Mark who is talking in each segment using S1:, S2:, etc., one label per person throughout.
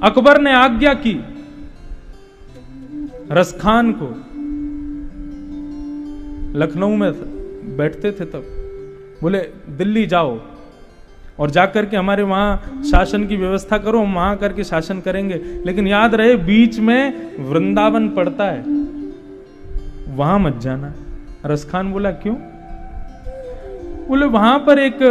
S1: अकबर ने आज्ञा की रसखान को, लखनऊ में बैठते थे तब, बोले दिल्ली जाओ और जाकर के हमारे वहां शासन की व्यवस्था करो, हम वहां करके शासन करेंगे, लेकिन याद रहे बीच में वृंदावन पड़ता है, वहां मत जाना। रसखान बोला क्यों? बोले वहां पर एक,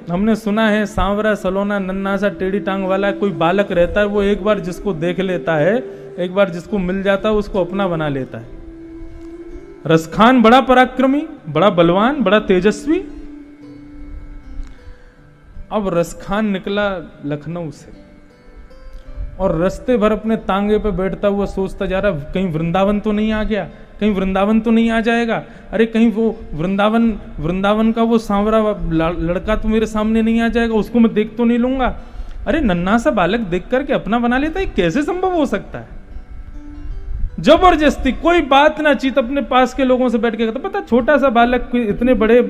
S1: हमने सुना है, सांवरा सलोना नन्ना सा टेढ़ी टांग वाला कोई बालक रहता है, वो एक बार जिसको देख लेता है, एक बार जिसको मिल जाता है उसको अपना बना लेता है। रसखान बड़ा पराक्रमी, बड़ा बलवान, बड़ा तेजस्वी। अब रसखान निकला लखनऊ से और रास्ते भर अपने तांगे पे बैठता हुआ सोचता जा रहा, कहीं वृंदावन तो नहीं आ गया, कहीं वृंदावन तो नहीं आ जाएगा, अरे कहीं वो वृंदावन का वो सांवरा लड़का तो मेरे सामने नहीं आ जाएगा, उसको मैं देख तो नहीं लूंगा। अरे नन्हा सा बालक देख करके अपना बना लेता है, कैसे संभव हो सकता है? जबरदस्ती, कोई बात ना चीत, अपने पास के लोगों से बैठ के कहता, पता छोटा सा बालक इतने बड़े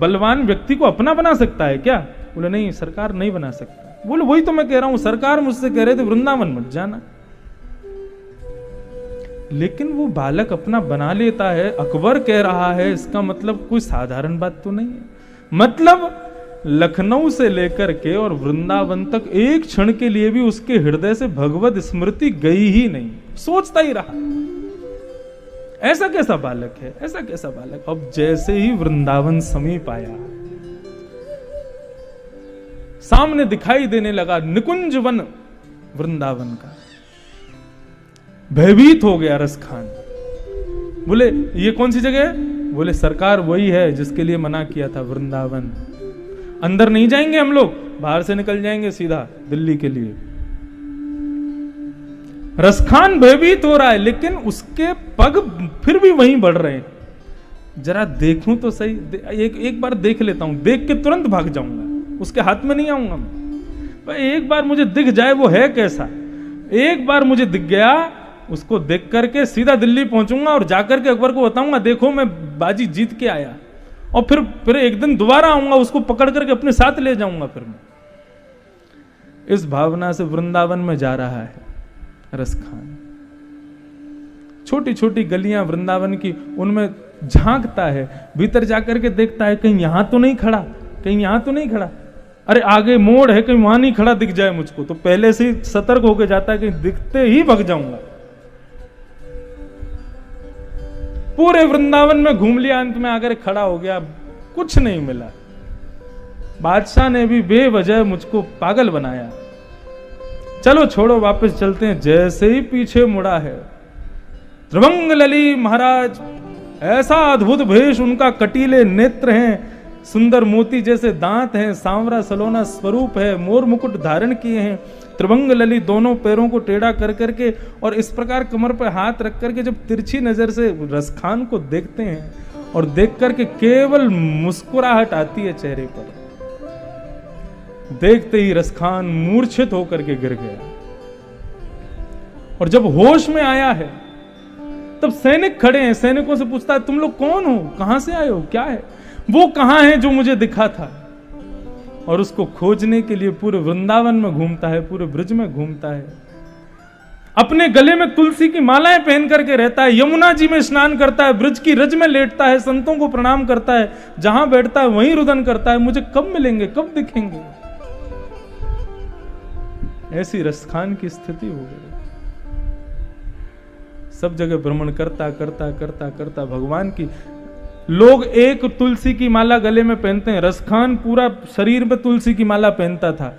S1: बलवान व्यक्ति को अपना बना सकता है क्या? बोले नहीं सरकार, नहीं बना सकता। बोले वही तो मैं कह रहा हूं, सरकार मुझसे कह रहे थे वृंदावन मत जाना, लेकिन वो बालक अपना बना लेता है, अकबर कह रहा है, इसका मतलब कोई साधारण बात तो नहीं है। मतलब लखनऊ से लेकर के और वृंदावन तक एक क्षण के लिए भी उसके हृदय से भगवत स्मृति गई ही नहीं, सोचता ही रहा। ऐसा कैसा बालक है, ऐसा कैसा बालक। अब जैसे ही वृंदावन समीप आया, सामने दिखाई देने लगा निकुंज वन वृंदावन का, भयभीत हो गया रसखान। बोले ये कौन सी जगह है? बोले सरकार वही है जिसके लिए मना किया था, वृंदावन। अंदर नहीं जाएंगे हम लोग, बाहर से निकल जाएंगे सीधा दिल्ली के लिए। रसखान भयभीत हो रहा है, लेकिन उसके पग फिर भी वहीं बढ़ रहे हैं। जरा देखूं तो सही, एक बार देख लेता हूं, देख के तुरंत भाग जाऊंगा, उसके हाथ में नहीं आऊंगा मैं। एक बार मुझे दिख जाए वो है कैसा, एक बार मुझे दिख गया, उसको देख करके सीधा दिल्ली पहुंचूंगा और जाकर के अकबर को बताऊंगा, देखो मैं बाजी जीत के आया। और फिर एक दिन दोबारा आऊंगा, उसको पकड़ करके अपने साथ ले जाऊंगा। फिर मैं इस भावना से वृंदावन में जा रहा है रसखान। छोटी छोटी गलियां वृंदावन की, उनमें झांकता है, भीतर जाकर के देखता है कहीं यहां तो नहीं खड़ा, कहीं यहां तो नहीं खड़ा, अरे आगे मोड़ है, कहीं वहां नहीं खड़ा दिख जाए मुझको, तो पहले से ही सतर्क होकर जाता है, कहीं दिखते ही भग जाऊंगा। पूरे वृंदावन में घूम लिया, अंत में आकर खड़ा हो गया, कुछ नहीं मिला। बादशाह ने भी बेवजह मुझको पागल बनाया, चलो छोड़ो वापस चलते हैं। जैसे ही पीछे मुड़ा है, त्रिभंग लली महाराज, ऐसा अद्भुत भेष उनका, कटीले नेत्र हैं, सुंदर मोती जैसे दांत हैं, सांवरा सलोना स्वरूप है, मोर मुकुट धारण किए हैं, त्रिभंग लली दोनों पैरों को टेढ़ा कर करके और इस प्रकार कमर पर हाथ रख करके जब तिरछी नजर से रसखान को देखते हैं और देख करके केवल मुस्कुराहट आती है चेहरे पर, देखते ही रसखान मूर्छित होकर के गिर गया। और जब होश में आया है तब सैनिक खड़े हैं, सैनिकों से पूछता है तुम लोग कौन हो, कहां से आए हो, क्या है, वो कहां है जो मुझे दिखा था। और उसको खोजने के लिए पूरे वृंदावन में घूमता है, पूरे ब्रज में घूमता है, अपने गले में तुलसी की मालाएं पहन करके रहता है, यमुना जी में स्नान करता है, ब्रज की रज में लेटता है, संतों को प्रणाम करता है, जहां बैठता है वहीं रुदन करता है, मुझे कब मिलेंगे, कब दिखेंगे। ऐसी रसखान की स्थिति हो गई। सब जगह भ्रमण करता करता करता करता भगवान की, लोग एक तुलसी की माला गले में पहनते हैं, रसखान पूरा शरीर में तुलसी की माला पहनता था।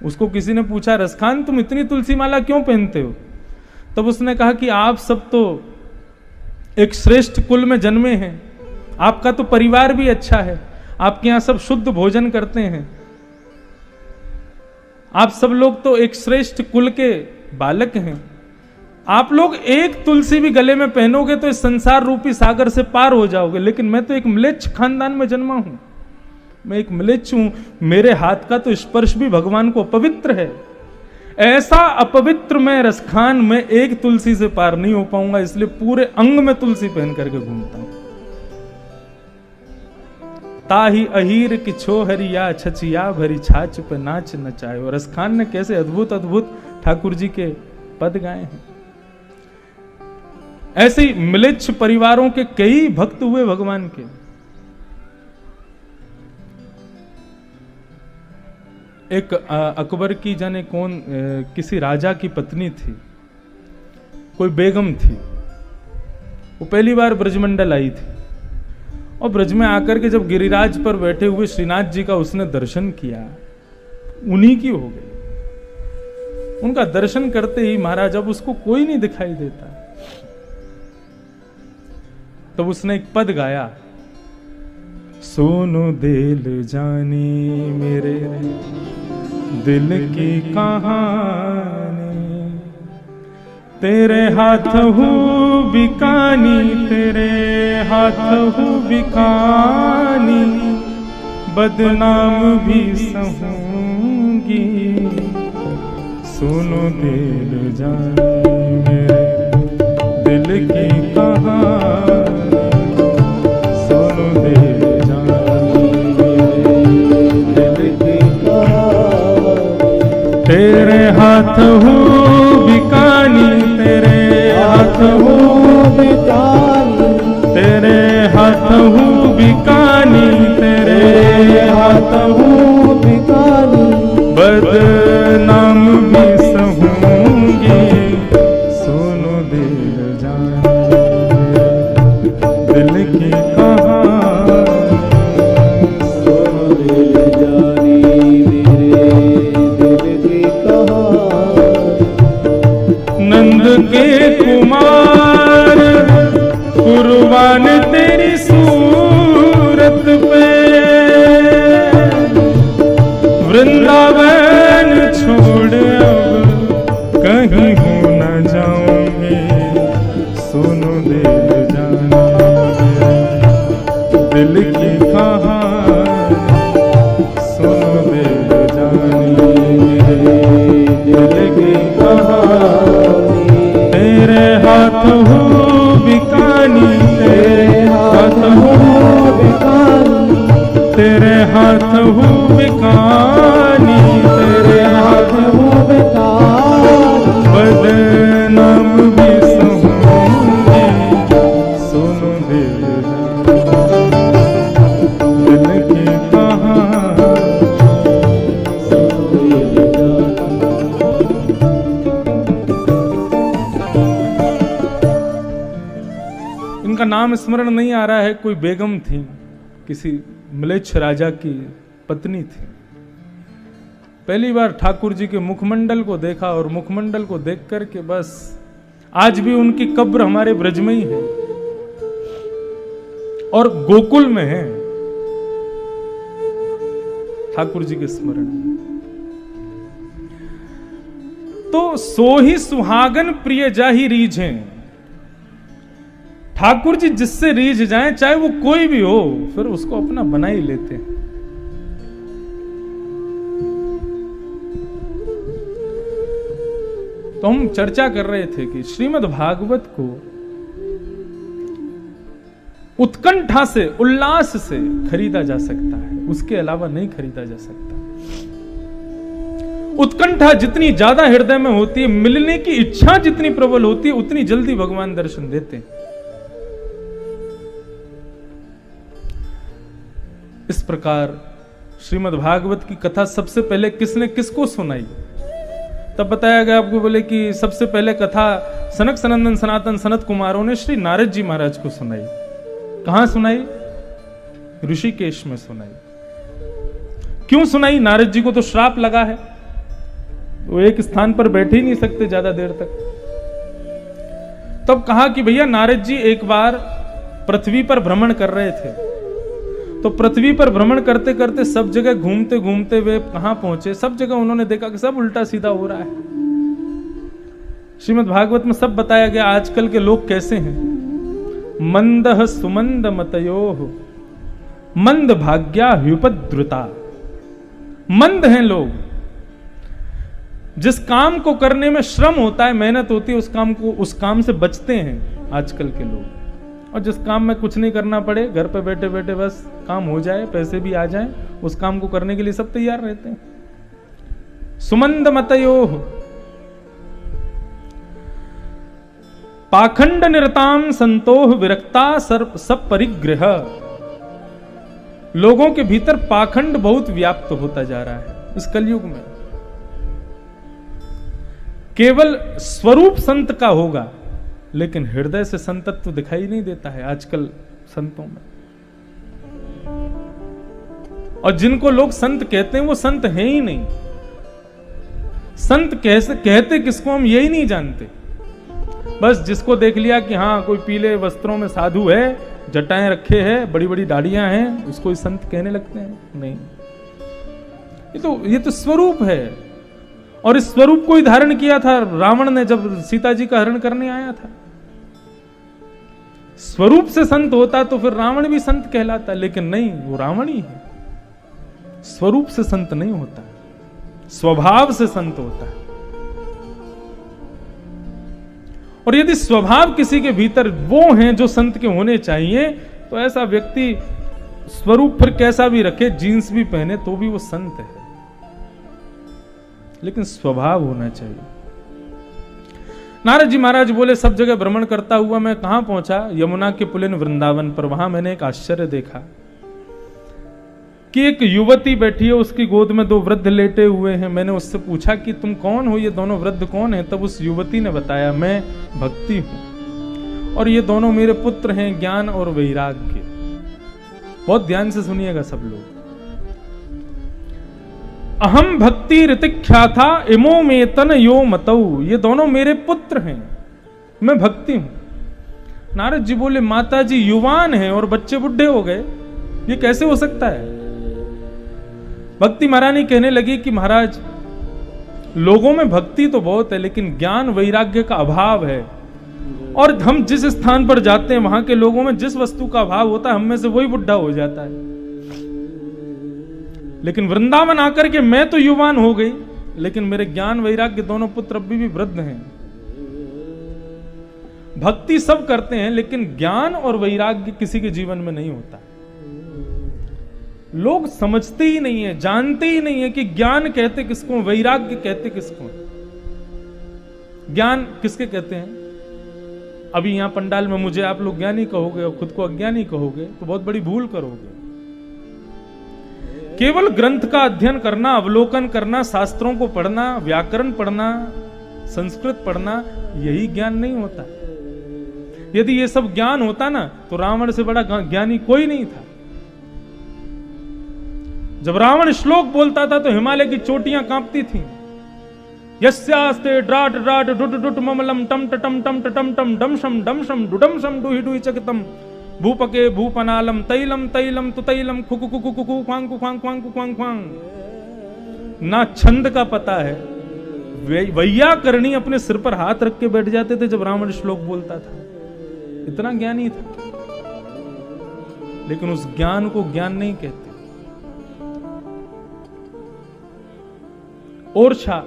S1: उसको किसी ने पूछा, रसखान तुम इतनी तुलसी माला क्यों पहनते हो? तब उसने कहा कि आप सब तो एक श्रेष्ठ कुल में जन्मे हैं, आपका तो परिवार भी अच्छा है, आपके यहां सब शुद्ध भोजन करते हैं, आप सब लोग तो एक श्रेष्ठ कुल के बालक हैं, आप लोग एक तुलसी भी गले में पहनोगे तो इस संसार रूपी सागर से पार हो जाओगे, लेकिन मैं तो एक म्लेच्छ खानदान में जन्मा हूं, मैं एक म्लेच्छ हूं, मेरे हाथ का तो स्पर्श भी भगवान को अपवित्र है। ऐसा अपवित्र मैं रसखान में एक तुलसी से पार नहीं हो पाऊंगा, इसलिए पूरे अंग में तुलसी पहन करके घूमता हूं। ताही अहीर की छोहरिया छचिया भरी छाछ पे नाच नचायो। रसखान ने कैसे अद्भुत अद्भुत ठाकुर जी के पद गाए हैं। ऐसे ही म्लेच्छ परिवारों के कई भक्त हुए भगवान के। एक अकबर की जाने कौन किसी राजा की पत्नी थी, कोई बेगम थी। वो पहली बार ब्रजमंडल आई थी और ब्रज में आकर के जब गिरिराज पर बैठे हुए श्रीनाथ जी का उसने दर्शन किया, उन्हीं की हो गई। उनका दर्शन करते ही महाराज, अब उसको कोई नहीं दिखाई देता, तब उसने एक पद गाया, सोनो दिल जानी मेरे दिल की कहानी, तेरे हाथ हूँ बिकानी, तेरे हाथ हूँ बिकानी, बदनाम भी सहूंगी, सुनो दिल जानी मेरे दिल की कहानी, सुनो दिल जानी मेरे दिल की कहानी, तेरे हाथ हूँ बिकानी, तेरे हाथ हूँ बिकानी, तेरे हाथ हूँ बिकानी, तेरे हाथ हूँ बिकानी, बदनाम भी सहूंगी, सुनो दिल जानी दिल की कहानी, सुनो दिल जानी मेरे दिल की कहानी। नंद के कुमार कुर्बान तेरी सूरत पे, वृंदावन छोड़ अब कहीं हो न जाऊंगी, सुनो दिल जानी दिल की कहानी, सुनो दिल जानी दिल की कहानी, तेरे हाथ हूँ बिकानी, तेरे हाथ हूँ बिकानी, तेरे हाथ हूँ बिकानी, तेरे हाथ हूँ बिकानी, बदनाम भी सहूंगी, सुनो दिल की कहानी, सुनो दिल इनका नाम स्मरण नहीं आ रहा है। कोई बेगम थी, किसी म्लेच्छ राजा की पत्नी थी। पहली बार ठाकुर जी के मुखमंडल को देखा और मुखमंडल को देख करके बस आज भी उनकी कब्र हमारे ब्रज में ही है और गोकुल में है, ठाकुर जी के स्मरण में। तो सो ही सुहागन प्रिय जाहि रीझे, ठाकुर जी जिससे रीझ जाए, चाहे वो कोई भी हो, फिर उसको अपना बना ही लेते हैं। तो हम चर्चा कर रहे थे कि श्रीमद् भागवत को उत्कंठा से, उल्लास से खरीदा जा सकता है, उसके अलावा नहीं खरीदा जा सकता। उत्कंठा जितनी ज्यादा हृदय में होती है, मिलने की इच्छा जितनी प्रबल होती है, उतनी जल्दी भगवान दर्शन देते हैं। इस प्रकार श्रीमद् भागवत की कथा सबसे पहले किसने किसको सुनाई, तब बताया गया आपको, बोले कि सबसे पहले कथा सनक सनंदन सनातन सनत कुमारों ने श्री नारद जी महाराज को सुनाई। कहां सुनाई? ऋषिकेश में सुनाई। क्यों सुनाई? नारद जी को तो श्राप लगा है, वो एक स्थान पर बैठे ही नहीं सकते ज्यादा देर तक। तब कहा कि भैया नारद जी एक बार पृथ्वी पर भ्रमण कर रहे थे, तो पृथ्वी पर भ्रमण करते करते सब जगह घूमते घूमते वे कहां पहुंचे, सब जगह उन्होंने देखा कि सब उल्टा सीधा हो रहा है। श्रीमद् भागवत में सब बताया गया आजकल के लोग कैसे हैं। मंदः सुमंद मतयोः मंद भाग्या ह्युपद्रुता। मंद हैं लोग, जिस काम को करने में श्रम होता है, मेहनत होती है, उस काम से बचते हैं आजकल के लोग। और जिस काम में कुछ नहीं करना पड़े, घर पे बैठे बैठे बस काम हो जाए, पैसे भी आ जाएं, उस काम को करने के लिए सब तैयार रहते हैं। सुमंद मतयोः पाखंड निरताम संतोह विरक्ता सब परिग्रह। लोगों के भीतर पाखंड बहुत व्याप्त होता जा रहा है इस कलयुग में। केवल स्वरूप संत का होगा, लेकिन हृदय से संतत्व दिखाई नहीं देता है आजकल संतों में। और जिनको लोग संत कहते हैं वो संत हैं ही नहीं। संत कैसे कहते किसको हम यही नहीं जानते। बस जिसको देख लिया कि हाँ कोई पीले वस्त्रों में साधु है, जटाएं रखे हैं, बड़ी बड़ी दाढ़ियां हैं, उसको ही संत कहने लगते हैं। नहीं, ये तो स्वरूप है। और इस स्वरूप को ही धारण किया था रावण ने जब सीता जी का हरण करने आया था। स्वरूप से संत होता तो फिर रावण भी संत कहलाता, लेकिन नहीं, वो रावण ही है। स्वरूप से संत नहीं होता, स्वभाव से संत होता है। और यदि स्वभाव किसी के भीतर वो हैं जो संत के होने चाहिए, तो ऐसा व्यक्ति स्वरूप फिर कैसा भी रखे, जीन्स भी पहने, तो भी वो संत है। लेकिन स्वभाव होना चाहिए। नारद जी महाराज बोले, सब जगह भ्रमण करता हुआ मैं कहां पहुंचा? यमुना के पुलिन वृंदावन पर। वहां मैंने एक आश्चर्य देखा कि एक युवती बैठी है, उसकी गोद में दो वृद्ध लेटे हुए हैं। मैंने उससे पूछा कि तुम कौन हो, ये दोनों वृद्ध कौन हैं? तब उस युवती ने बताया, मैं भक्ति हूं और ये दोनों मेरे पुत्र हैं, ज्ञान और वैराग्य। बहुत ध्यान से सुनिएगा सब लोग। अहम भक्ति ऋतिख्याथा इमो मेतन यो मतौ। ये दोनों मेरे पुत्र हैं, मैं भक्ति हूं। नारद जी बोले, माता जी युवान हैं और बच्चे बुढ़े हो गए, ये कैसे हो सकता है? भक्ति महारानी कहने लगी कि महाराज, लोगों में भक्ति तो बहुत है, लेकिन ज्ञान वैराग्य का अभाव है। और हम जिस स्थान पर जाते हैं, वहां के लोगों में जिस वस्तु का अभाव होता है, हम में से वही बुढ़ा हो जाता है। लेकिन वृंदावन आकर के मैं तो युवान हो गई, लेकिन मेरे ज्ञान वैराग्य दोनों पुत्र अभी भी वृद्ध हैं। भक्ति सब करते हैं, लेकिन ज्ञान और वैराग्य किसी के जीवन में नहीं होता। लोग समझते ही नहीं है, जानते ही नहीं है कि ज्ञान कहते किसको, वैराग्य कहते किसको। ज्ञान किसके कहते हैं? अभी यहां पंडाल में मुझे आप लोग ज्ञानी कहोगे और खुद को अज्ञानी कहोगे तो बहुत बड़ी भूल करोगे। केवल ग्रंथ का अध्ययन करना, अवलोकन करना, शास्त्रों को पढ़ना, व्याकरण पढ़ना, संस्कृत पढ़ना, यही ज्ञान नहीं होता। यदि ये सब ज्ञान होता ना, तो रावण से बड़ा ज्ञानी कोई नहीं था। जब रावण श्लोक बोलता था तो हिमालय की चोटियां कांपती थीं। यस्यास्ते ड्राट ड्राट डुट डुट ममलम टम टम टम टम टम डमशम डमशम डुडमशम डुहि डुहि चकितम भूपके भूपनालम तैलम तैलम तुतैलम खुकु खुकु खुकु ख्वांग ख्वांग ख्वांग ख्वांग ख्वांग। ना छंद का पता है, वैयाकरणी अपने सिर पर हाथ रख के बैठ जाते थे जब रावण श्लोक बोलता था। इतना ज्ञानी था, लेकिन उस ज्ञान को ज्ञान नहीं कहते। ओरछा,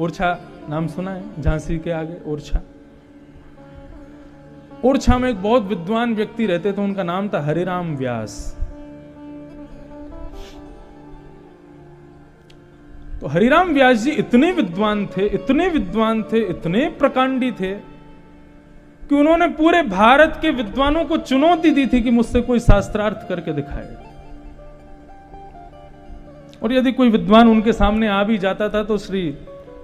S1: ओरछा नाम सुना है? झांसी के आगे ओरछा। ओरछा में एक बहुत विद्वान व्यक्ति रहते थे, उनका नाम था हरिराम व्यास। तो हरिराम व्यास जी इतने विद्वान थे, इतने विद्वान थे, इतने प्रकांडी थे कि उन्होंने पूरे भारत के विद्वानों को चुनौती दी थी कि मुझसे कोई शास्त्रार्थ करके दिखाए। और यदि कोई विद्वान उनके सामने आ भी जाता था तो श्री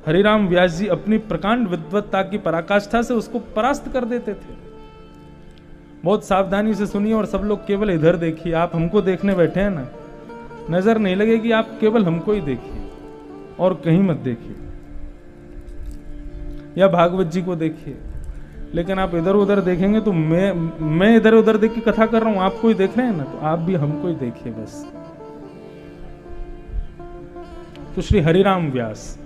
S1: हरिराम व्यास जी अपनी प्रकांड विद्वत्ता की पराकाष्ठा से उसको परास्त कर देते थे। बहुत सावधानी से सुनिए और सब लोग केवल इधर देखिए। आप हमको देखने बैठे हैं ना, नजर नहीं लगेगी, आप केवल हमको ही देखिए और कहीं मत देखिए, या भागवत जी को देखिए। लेकिन आप इधर उधर देखेंगे तो मैं इधर उधर देख के कथा कर रहा हूं, आपको ही देख रहे हैं ना, तो आप भी हमको ही देखिए बस। तो श्री हरिराम व्यास,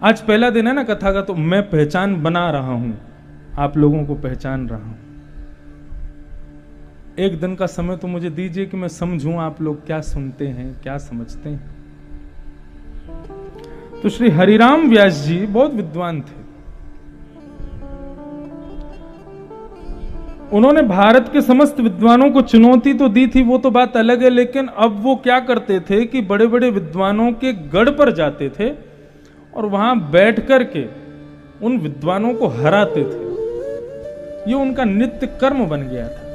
S1: आज पहला दिन है ना कथा का, तो मैं पहचान बना रहा हूं, आप लोगों को पहचान रहा हूं। एक दिन का समय तो मुझे दीजिए कि मैं समझूं आप लोग क्या सुनते हैं, क्या समझते हैं। तो श्री हरिराम व्यास जी बहुत विद्वान थे। उन्होंने भारत के समस्त विद्वानों को चुनौती तो दी थी, वो तो बात अलग है, लेकिन अब वो क्या करते थे कि बड़े बड़े विद्वानों के गढ़ पर जाते थे और वहां बैठ करके उन विद्वानों को हराते थे। ये उनका नित्य कर्म बन गया था।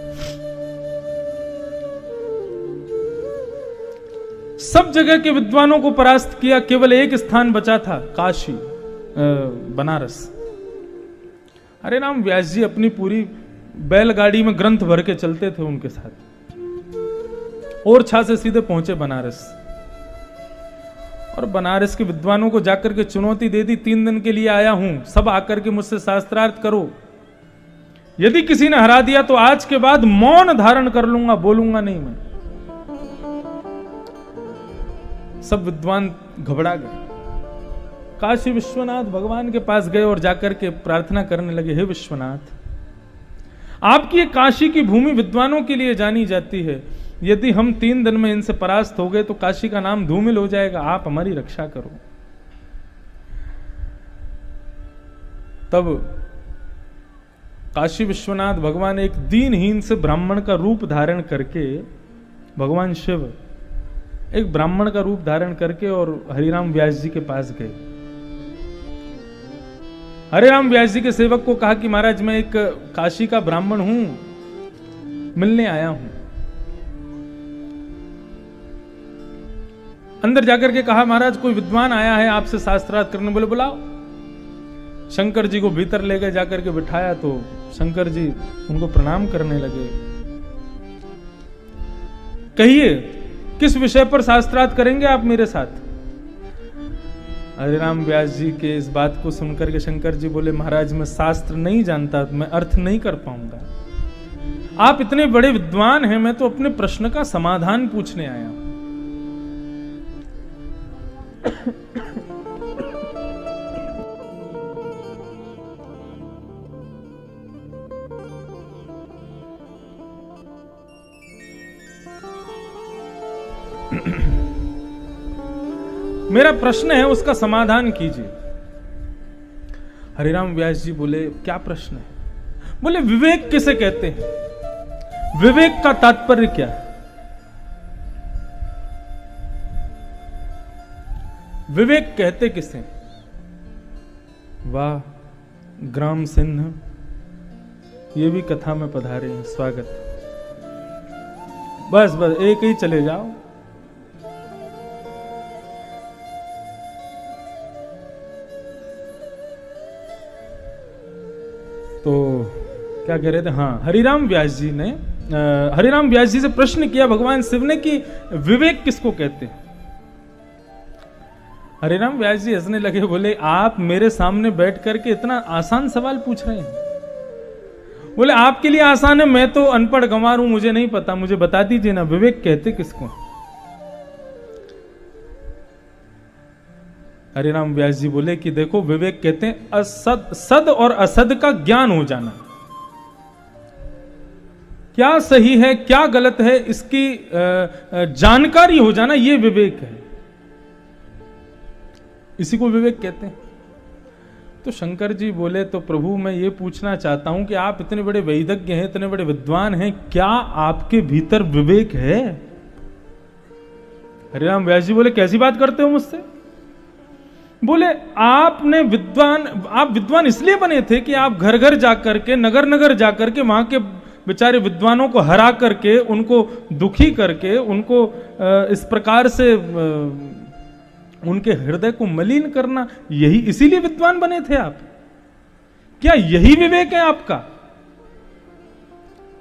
S1: सब जगह के विद्वानों को परास्त किया, केवल एक स्थान बचा था, काशी, बनारस। हरिराम व्यास जी अपनी पूरी बैलगाड़ी में ग्रंथ भर के चलते थे उनके साथ। ओरछा से सीधे पहुंचे बनारस, और बनारस के विद्वानों को जाकर के चुनौती दे दी, 3 दिन के लिए आया हूं, सब आकर के मुझसे शास्त्रार्थ करो। यदि किसी ने हरा दिया तो आज के बाद मौन धारण कर लूंगा, बोलूंगा नहीं मैं। सब विद्वान घबरा गए, काशी विश्वनाथ भगवान के पास गए और जाकर के प्रार्थना करने लगे, हे विश्वनाथ, आपकी ये काशी की भूमि विद्वानों के लिए जानी जाती है, यदि हम 3 दिन में इनसे परास्त हो गए तो काशी का नाम धूमिल हो जाएगा, आप हमारी रक्षा करो। तब काशी विश्वनाथ भगवान एक दीनहीन से ब्राह्मण का रूप धारण करके, भगवान शिव एक ब्राह्मण का रूप धारण करके और हरिराम व्यास जी के पास गए। हरिराम व्यास जी के सेवक को कहा कि महाराज मैं एक काशी का ब्राह्मण हूं, मिलने आया हूं। अंदर जाकर के कहा महाराज कोई विद्वान आया है आपसे शास्त्रार्थ करने, बोले बुलाओ। शंकर जी को भीतर ले गए, जाकर के बिठाया तो शंकर जी उनको प्रणाम करने लगे। कहिए किस विषय पर शास्त्रार्थ करेंगे आप मेरे साथ? हरिराम व्यास जी के इस बात को सुनकर के शंकर जी बोले महाराज मैं शास्त्र नहीं जानता, मैं अर्थ नहीं कर पाऊंगा। आप इतने बड़े विद्वान हैं, मैं तो अपने प्रश्न का समाधान पूछने आया हूं। मेरा प्रश्न है, उसका समाधान कीजिए। हरिराम व्यास जी बोले क्या प्रश्न है? बोले विवेक किसे कहते हैं, विवेक का तात्पर्य क्या है? विवेक कहते किसे? वाह, ग्राम सिंह ये भी कथा में पधारे हैं, स्वागत। बस बस एक ही चले जाओ। तो क्या कह रहे थे? हाँ, हरिराम व्यास जी ने हरिराम व्यास जी से प्रश्न किया भगवान शिव ने कि विवेक किसको कहते हैं। हरिराम व्यास जी हंसने लगे, बोले आप मेरे सामने बैठ करके इतना आसान सवाल पूछ रहे हैं? बोले आपके लिए आसान है, मैं तो अनपढ़ गंवार हूं, मुझे नहीं पता, मुझे बता दीजिए ना विवेक कहते किसको। हरिराम व्यास जी बोले कि देखो विवेक कहते हैं असद, सद और असद का ज्ञान हो जाना, क्या सही है क्या गलत है इसकी जानकारी हो जाना, ये विवेक है, इसी को विवेक कहते हैं। तो शंकर जी बोले तो प्रभु मैं ये पूछना चाहता हूं कि आप इतने बड़े वैदज्ञ हैं, इतने बड़े विद्वान हैं, क्या आपके भीतर विवेक है? हरिराम व्यास जी बोले कैसी बात करते हो मुझसे? बोले आप विद्वान इसलिए बने थे कि आप घर घर जाकर के, नगर नगर जाकर के वहां के बेचारे विद्वानों को हरा करके, उनको दुखी करके, उनको इस प्रकार से उनके हृदय को मलिन करना, यही इसीलिए विद्वान बने थे आप? क्या यही विवेक है आपका?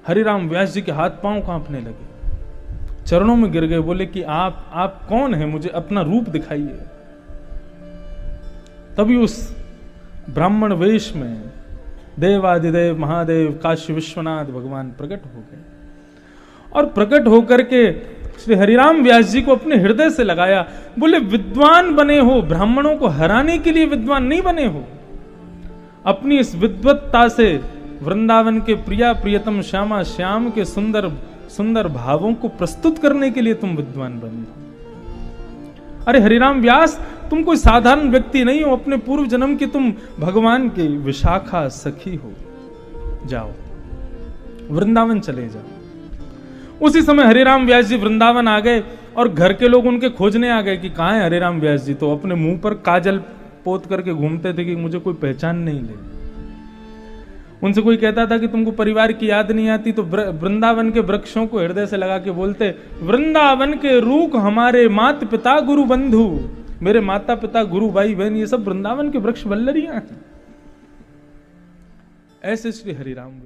S1: हरिराम व्यास जी के हाथ पांव कांपने लगे, चरणों में गिर गए, बोले कि आप कौन हैं, मुझे अपना रूप दिखाइए। तभी उस ब्राह्मण वेश में देवादिदेव महादेव काशी विश्वनाथ भगवान प्रकट हो गए, और प्रकट होकर के श्री हरिराम व्यास जी को अपने हृदय से लगाया। बोले विद्वान बने हो, ब्राह्मणों को हराने के लिए विद्वान नहीं बने हो, अपनी इस विद्वत्ता से वृंदावन के प्रिया प्रियतम श्यामा श्याम के सुंदर सुंदर भावों को प्रस्तुत करने के लिए तुम विद्वान बने हो। अरे हरिराम व्यास, तुम कोई साधारण व्यक्ति नहीं हो, अपने पूर्व जन्म की तुम भगवान की विशाखा सखी हो। जाओ वृंदावन चले जाओ। उसी समय हरिराम व्यास जी वृंदावन आ गए और घर के लोग उनके खोजने आ गए कि कहां है हरिराम व्यास जी। तो अपने मुंह पर काजल पोत करके घूमते थे कि मुझे कोई पहचान नहीं ले। उनसे कोई कहता था कि तुमको परिवार की याद नहीं आती, तो वृंदावन के वृक्षों को हृदय से लगा के बोलते, वृंदावन के रूख हमारे मात पिता गुरु बंधु, मेरे माता पिता गुरु भाई बहन ये सब वृंदावन के वृक्ष वल्लरियां हैं। ऐसे श्री हरिराम